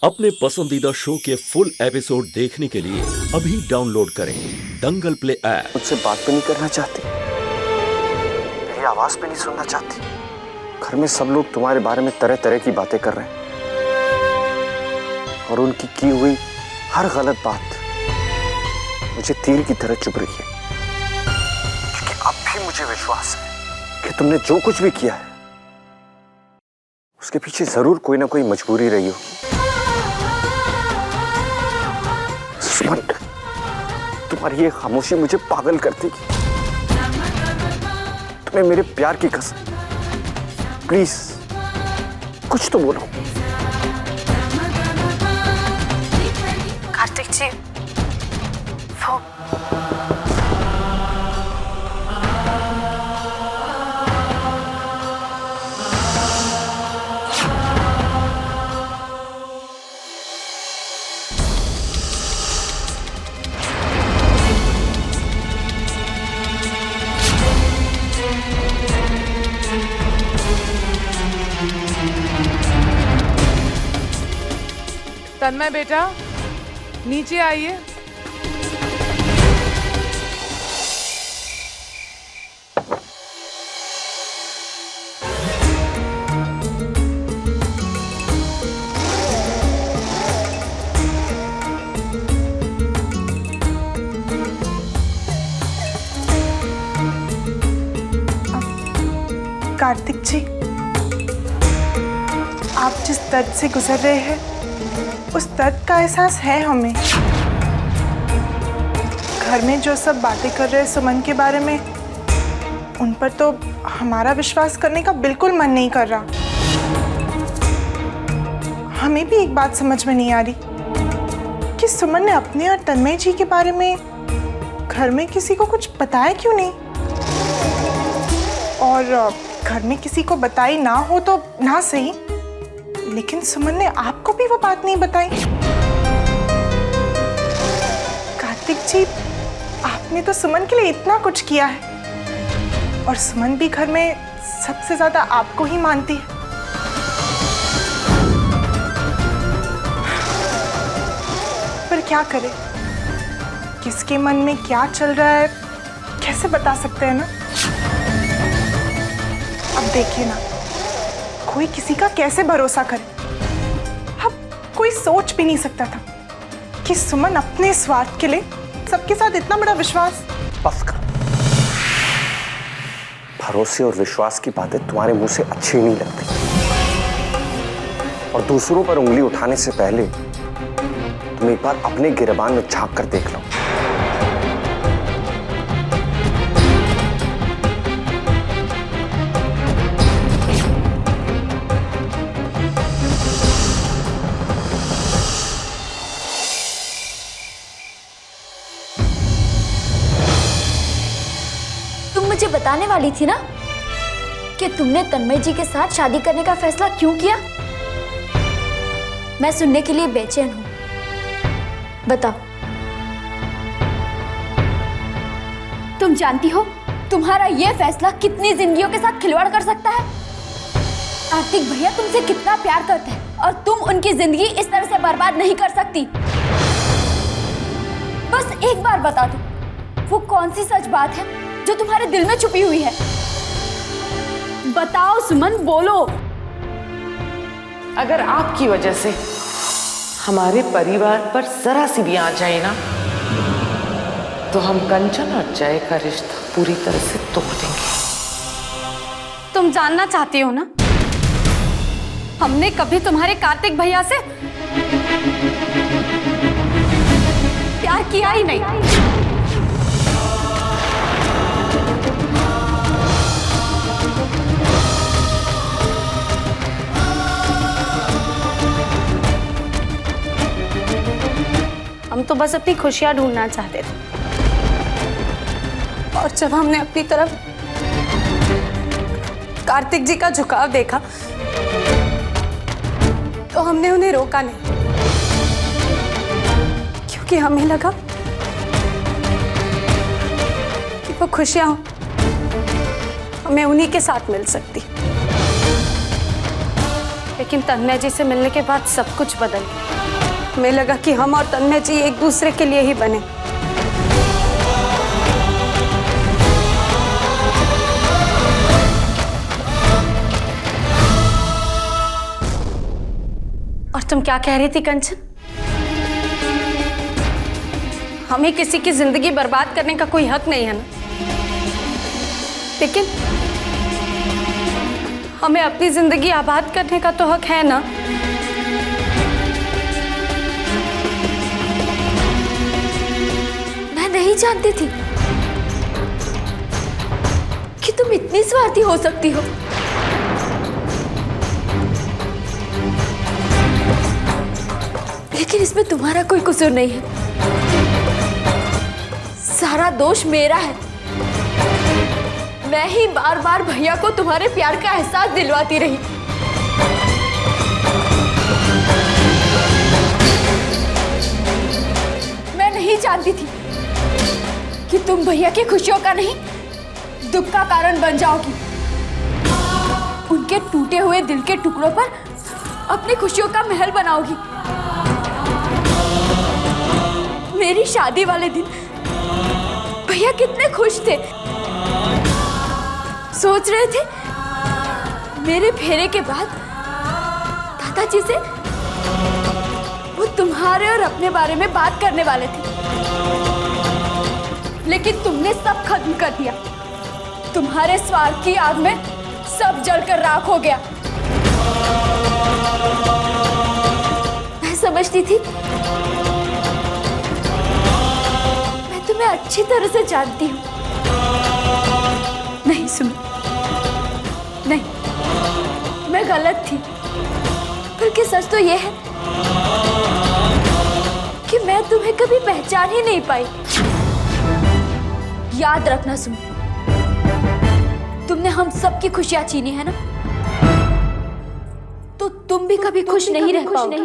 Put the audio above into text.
अपने पसंदीदा शो के फुल एपिसोड देखने के लिए अभी डाउनलोड करें दंगल प्ले ऐप। मुझसे बात भी नहीं करना चाहती, मेरी आवाज भी नहीं सुनना चाहती। घर में सब लोग तुम्हारे बारे में तरह तरह की बातें कर रहे हैं और उनकी की हुई हर गलत बात मुझे तीर की तरह चुभ रही है, क्योंकि अब भी मुझे विश्वास है कि तुमने जो कुछ भी किया है उसके पीछे जरूर कोई ना कोई मजबूरी रही होगी। सुमन, तुम्हारी ये खामोशी मुझे पागल कर देगी। तुम्हें मेरे प्यार की कसम, प्लीज कुछ तो बोलो। कार्तिक जी, वो तन्मय बेटा, नीचे आइए। कार्तिक जी, आप जिस दर्द से गुजर रहे हैं उस दर्द का एहसास है हमें। घर में जो सब बातें कर रहे हैं सुमन के बारे में, उन पर तो हमारा विश्वास करने का बिल्कुल मन नहीं कर रहा। हमें भी एक बात समझ में नहीं आ रही कि सुमन ने अपने और तन्मय जी के बारे में घर में किसी को कुछ बताया क्यों नहीं, और घर में किसी को बताई ना हो तो ना सही, लेकिन सुमन ने आपको भी वो बात नहीं बताई। कार्तिक जी, आपने तो सुमन के लिए इतना कुछ किया है और सुमन भी घर में सबसे ज्यादा आपको ही मानती है। पर क्या करें, किसके मन में क्या चल रहा है कैसे बता सकते हैं ना। अब देखिए ना, कोई किसी का कैसे भरोसा करे। अब कोई सोच भी नहीं सकता था कि सुमन अपने स्वार्थ के लिए सबके साथ इतना बड़ा विश्वास। बस कर। भरोसे और विश्वास की बातें तुम्हारे मुंह से अच्छी नहीं लगती, और दूसरों पर उंगली उठाने से पहले तुम एक बार अपने गिरबान में झांक कर देख लो। मुझे बताने वाली थी ना कि तुमने तन्मय जी के साथ शादी करने का फैसला क्यों किया। मैं सुनने के लिए बेचैन हूं, बताओ। तुम जानती हो तुम्हारा यह फैसला कितनी जिंदगियों के साथ खिलवाड़ कर सकता है। कार्तिक भैया तुमसे कितना प्यार करते हैं और तुम उनकी जिंदगी इस तरह से बर्बाद नहीं कर सकती। बस एक बार बता दो, वो कौन सी सच बात है जो तुम्हारे दिल में छुपी हुई है। बताओ सुमन, बोलो। अगर आपकी वजह से हमारे परिवार पर जरा सी भी आ जाए ना, तो हम कंचन और जय का रिश्ता पूरी तरह से तोड़ देंगे। तुम जानना चाहती हो ना, हमने कभी तुम्हारे कार्तिक भैया से प्यार किया ही नहीं। हम तो बस अपनी खुशियां ढूंढना चाहते थे, और जब हमने अपनी तरफ कार्तिक जी का झुकाव देखा तो हमने उन्हें रोका नहीं, क्योंकि हमें लगा कि वो खुशियां हमें उन्हीं के साथ मिल सकती। लेकिन तन्मय जी से मिलने के बाद सब कुछ बदल गया। हमें लगा कि हम और तन्मय जी एक दूसरे के लिए ही बने। और तुम क्या कह रही थी कंचन? हमें किसी की जिंदगी बर्बाद करने का कोई हक नहीं है ना, लेकिन हमें अपनी जिंदगी आबाद करने का तो हक है ना। मैं नहीं जानती थी कि तुम इतनी स्वार्थी हो सकती हो। लेकिन इसमें तुम्हारा कोई कसूर नहीं है, सारा दोष मेरा है। मैं ही बार बार भैया को तुम्हारे प्यार का एहसास दिलवाती रही। मैं नहीं जानती थी कि तुम भैया की खुशियों का नहीं, दुख का कारण बन जाओगी। उनके टूटे हुए दिल के टुकड़ों पर अपनी खुशियों का महल बनाओगी। मेरी शादी वाले दिन भैया कितने खुश थे, सोच रहे थे मेरे फेरे के बाद दादाजी से वो तुम्हारे और अपने बारे में बात करने वाले थे। लेकिन तुमने सब खत्म कर दिया। तुम्हारे स्वार्थ की आग में सब जलकर राख हो गया। मैं समझती थी, मैं तुम्हें अच्छी तरह से जानती हूँ। नहीं सुनो, नहीं, मैं गलत थी। बल्कि सच तो यह है कि मैं तुम्हें कभी पहचान ही नहीं पाई। याद रखना सुन, तुमने हम सबकी खुशियां छीनी है ना, तो तुम भी कभी खुश नहीं रह पाओगे।